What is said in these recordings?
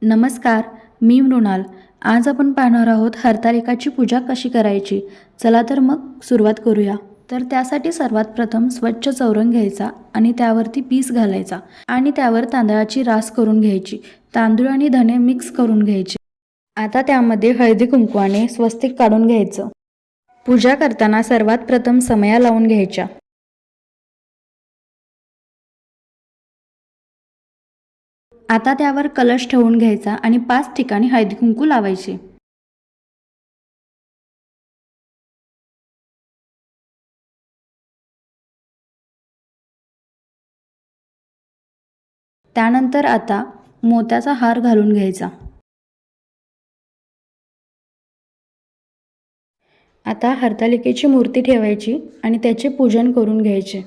नमस्कार, मी मृणाल. आज आपण पाहणार आहोत हरतालिकाची पूजा कशी करायची. चला तर मग सुरुवात करूया. तर त्यासाठी सर्वात प्रथम स्वच्छ चौरंग घ्यायचा आणि त्यावरती पीस घालायचा आणि त्यावर तांदळाची रास करून घ्यायची. तांदूळ आणि धणे मिक्स करून घ्यायचे. आता त्यामध्ये हळदी कुंकवाने स्वस्तिक काढून घ्यायचं. पूजा करताना सर्वात प्रथम समया लावून घ्यायच्या. आता त्यावर कलश ठेवून घ्यायचा आणि 5 ठिकाणी हळदी कुंकू लावायचे. त्यानंतर आता मोत्याचा हार घालून घ्यायचा. आता हरतालिकेची मूर्ती ठेवायची आणि त्याचे पूजन करून घ्यायचे.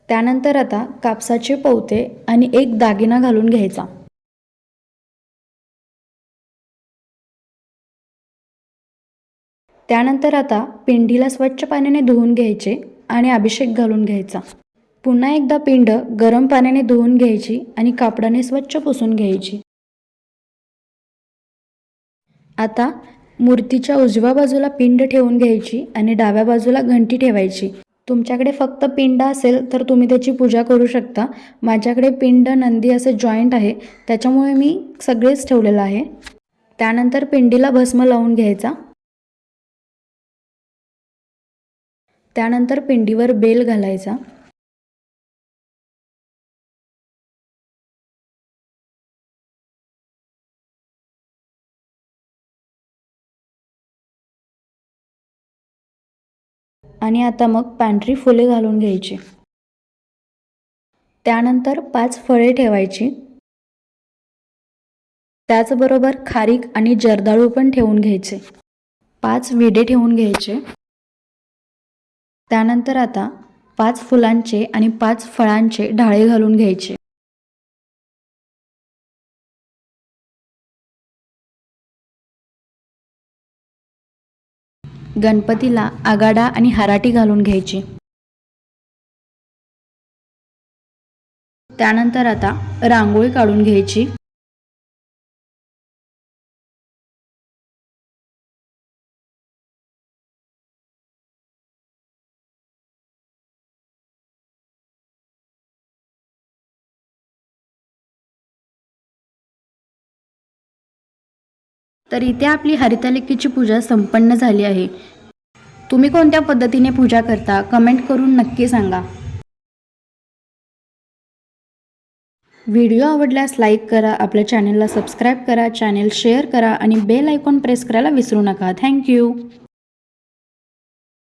त्यानंतर आता कापसाचे पवते आणि एक दागिना घालून घ्यायचा. त्यानंतर आता पिंडीला स्वच्छ पाण्याने धुवून घ्यायचे आणि अभिषेक घालून घ्यायचा. पुन्हा एकदा पिंड गरम पाण्याने धुवून घ्यायची आणि कापडाने स्वच्छ पुसून घ्यायची. आता मूर्तीच्या उजव्या बाजूला पिंड ठेवून घ्यायची आणि डाव्या बाजूला घंटी ठेवायची. तुमच्याकडे फक्त पिंड असेल तर तुम्ही त्याची पूजा करू शकता. माझ्याकडे पिंड नंदी असे जॉईंट आहे, त्याच्यामुळे मी सगळेच ठेवलेलं आहे. त्यानंतर पिंडीला भस्म लावून घ्यायचा. त्यानंतर पिंडीवर बेल घालायचा. आणि आता मग पांढरी फुले घालून घ्यायची. त्यानंतर 5 फळे ठेवायची. त्याचबरोबर खारीक आणि जर्दाळू पण ठेवून घ्यायचे. 5 विडे ठेवून घ्यायचे. त्यानंतर आता 5 फुलांचे आणि 5 फळांचे ढाळे घालून घ्यायचे. गणपतीला आगाडा आणि हराटी घालून घ्यायची. त्यानंतर आता रांगोळी काढून घ्यायची. तर इथे आपली हरतालिकेची पूजा संपन्न झाली आहे. तुम्ही कोणत्या पद्धतीने पूजा करता कमेंट करून नक्की सांगा. व्हिडिओ आवडल्यास लाईक करा, आपल्या चॅनलला सबस्क्राईब करा, चॅनल शेअर करा आणि बेल आयकॉन प्रेस करायला विसरू नका. थँक्यू.